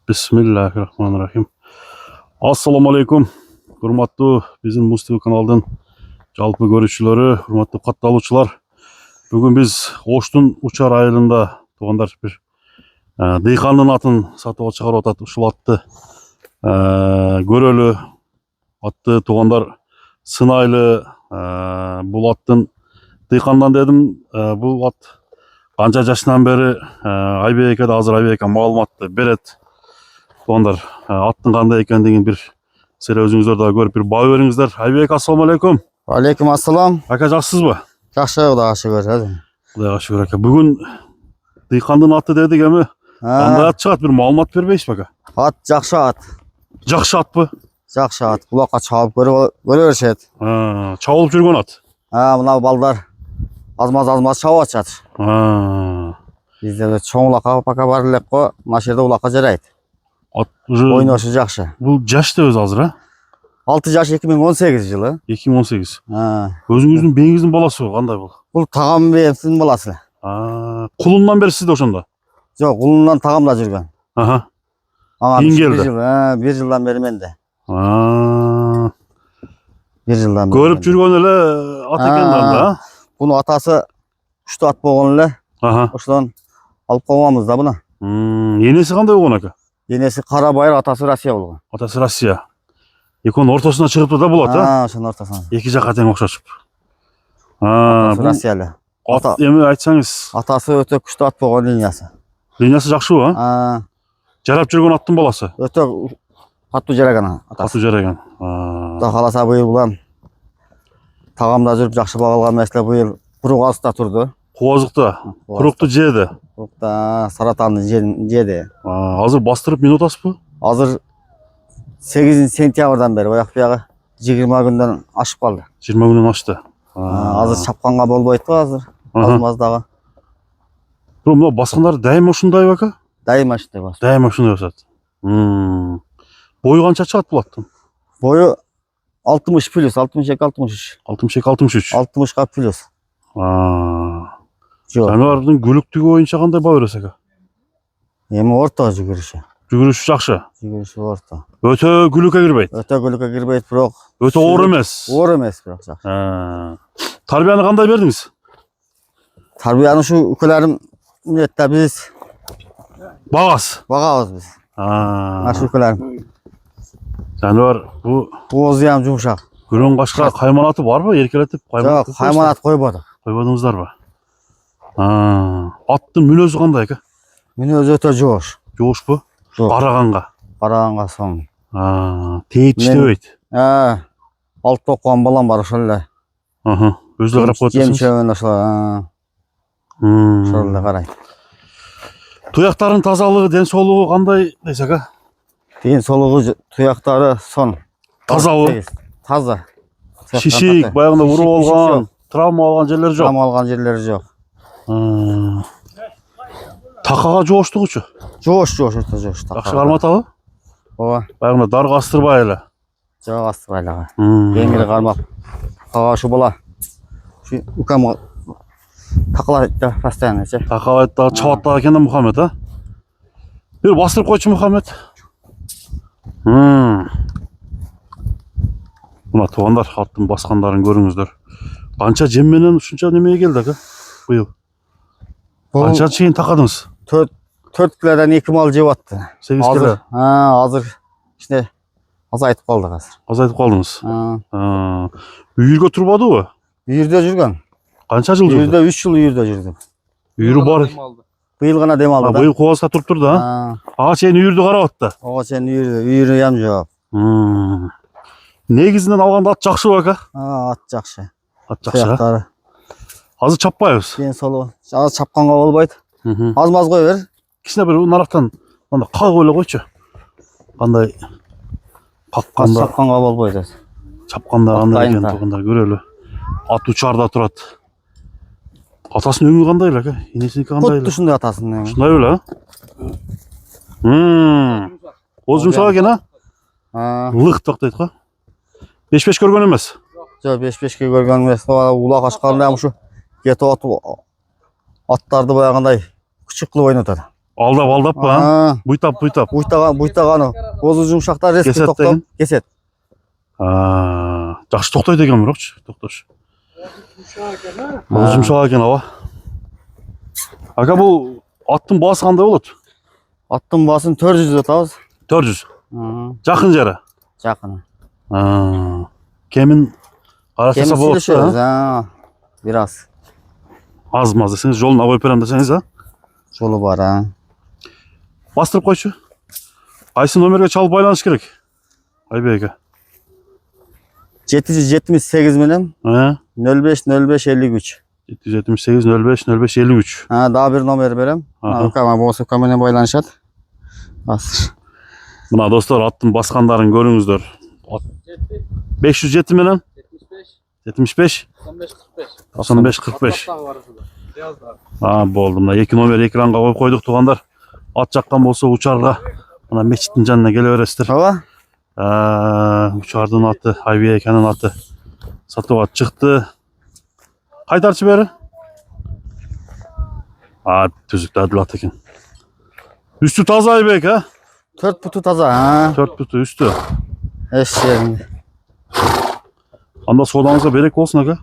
Bismillahirrahmanirrahim. Assalamu alaikum. Hurmatlı bizim Muz TV kanalının жалпы көрүүчүлөрү, hurmatlı катталуучулар. Бүгүн биз Оштун Учар айылында туугандар бир дыйкандын атын сатып чыгарып атат. Ушул атты көрөлү. Атты туугандар сынайлы. Бул аттын дыйкандан дедим. Бул ат канча жашынан бери Айбек эке азыр Айбек маалыматты берет. Туугандар аттын кандай экендигин бир силер өзүңүздөр да көрүп бир баа бериңиздер. Айбек, ассаламу алейкум. Алейкум ассалам. Ака, жакшысызбы? Жакшы, Кудайга шүгүр. Кудайга шүгүр ака. Бүгүн дыйкандын аты дедик эми. Кандай ат чыгат, бир маалымат бербейсизби ака? Ат жакшы ат. Жакшы атпы? Жакшы ат. Булакка чабып көрө беришет. Чабылып жүргөн ат. Мына балдар азмаз чабып атышат. Бизде чоң улакка пока бар элек го, мына жерде улакка жарайт. Ат уже ойношу жакшы. Бул жашты өзү азыр, 6 жаш 2018 жылы. 2018. Өзүңүздүн бээңиздин баласы кандай бул? Бул тагам бээмдин баласы. Кулундан бери сизде ошондо? Жок, кулундан тагамда жүргөн. Кийин келди. 1 жылдан бери менде. 1 жылдан бери. Көрүп жүргөн эле ат экен да. Буну атасы ушту ат болгон эле. Ошодон алып койгонбуз да буну. Энеси кандай болгон ака? Енесі Карабайыр, атасы Россия болгон. Атасы Россия. Экөөнүн ортосуна чыгыптыр да бул ат, ошонун ортосуна. Эки жака тең окшошуп. Атасы Россия эле. Эми айтсаңыз. Атасы өтө күчтүү ат болгон линиясы. Линиясы жакшыбы? Жарап жүргөн аттын баласы. Өтө катуу жараган атасы. Катуу жараган. Кудай кааласа быйыл булан тагамда жүрүп жакшы бага алган эмес эле, быйыл курукалыкта турду. Кубазыкта курукту жеди. Курукта саратанды жеди. Азыр бастырып эмне атасызбы? Азыр 8 сентябрдан бери бояк биягы 20 күндөн ашып калды. 20 күндөн ашты. Азыр чапканга болбойт го азыр. Азмаздагы. Мына баскандар дайыма ушундайбы ака? Дайыма ушундай басат. Дайыма ушундай басат. Бою канча чыгат бул аттын? Бою 60 плюс, 62-63. 62-63. 60га плюс. Жаныбардын күлүктүгү боюнча кандай баа бересиз ака? Эми орто жүгүрүшү. Жүгүрүшү жакшы. Жүгүрүшү орто. Өтө күлүккө кирбейт. Өтө күлүккө кирбейт, бирок өтө оор эмес. Оор эмес, бирок жакшы. Тарбияны кандай бердиңиз? Тарбияны ушу үкөлөрүм нетте биз багабыз биз. Ашу үкөлөрүм. Жаныбар бу оозу ham жумшак. Күрөн кашка кайманаты барбы? Эркелетип кайманат? Жок, кайманат койбодук. Койбодуңуздарбы? Аттын мүнөзү кандай ака? Мүнөзү өтө жоош. Жоошпу? Караганга соң. Тейип иштебейт. Алты окуган балам бар, ошол эле. Өзү карап коет эмесиңби? Жемчөбүн ошол эле карайт. Туяктардын тазалыгы, ден соолугу кандай дейсиз ака? Ден соолугу, туяктары сон. Тазабы? Таза. Шишик, баягында уруп алган, травма алган жерлери жок. Травма алган жерлери жок. Такага жооштугучу? Жоош, өтө жоош. Жакшы карматабы? Ооба. Баягында дарга астырбай эле. Жок, астырбай эле. Кеңири кармап. Такага ушу бала. Ушу укам такалайт да постоянно, Такалайт да, чабат да экен да Мухаммед, Бир бастырып койчу Мухаммед. Мына туугандар, аттын баскандарын көрүңүздөр. Канча жем менен ушунча немеге келди ака? Быйыл. Канча чейин такадыңыз? 4 килодон 2 мал жеп атты. 8 кило. Азыр кичине азайтып калдык азыр. Азайтып калдыңыз. Үйүргө турбадыбы? Үйүрдө жүргөн. Канча жыл жүрдү? Үйүрдө 3 жыл үйүрдө жүрдүм. Үйүрү бар. Быйыл гана дем алды да. Быйыл Кубазыкта туруптур да? Ага чейин үйүрдү карап атты. Ага чейин үйүрү ham жок. Негизинен алганда ат жакшыбы ака? Ат жакшы. Ат жакшы. Азыр чаппайбыз. Ден соолугу. Азыр чапканга болбойт. Аз-маз кой бер. Кичине бир нарактан анда кагып эле койчу. Кандай какканда чапканга болбойт. Чапканда кандай экен туугандар көрөлү. Ат Учарда турат. Атасынын өңү кандай эле ака? Энесиники кандай эле? Куту ушундай атасынын өңү. Ушундай беле, Оз жумшак экен, Лык токтойт го. 5-5 көргөн эмес. Жок, 5-5 көргөн эмес. Улак ашканда ham ушу кетип атып аттарды баягындай күчүк кылып ойнотот. Aldap mı ha? Ha. Buytap. Буйтаганы. Бозу жумшактар резко Кесет токтоп деген? кесет. Жақсы тоқтайды екен бірақшы. Тоқташы. Бұл жұмшақ екен ава. Ака бұл аттың басы қандай болады? Аттын басын 400 атабыз. 400. Жақын жері. Жакын. Кемін қарастырса болады. Сөйлөшөбүз. Бираз. Аз-маз десеңіз, жолына қойып берем десеңіз, а? Жолу бар, Бастырып қойшы. Қайсы номерге чалып байланыш керек? Айбек ака. 778 менен 05 778 05 05 53. Дагы бир номер берем. Укама болсо ука менен байланышат. Азыр. Мына достор, аттың басқандарын көрүңүздөр. 507 менен 75 95 45. Болды. Мына эки номер экранга коюп койдук туугандар. Ат жаккан болсо учарга мына мечиттин жанына келе бересиздер. Ооба. Учардын аты, Айбеканын аты сатууга чыкты. Кайтарчы бери? Түзүктүү адил ат экен. Үстү таза Айбек, 4 буту таза. 4 буту үстү. Эш жеринде. Анда содаңызга берек болсун ака.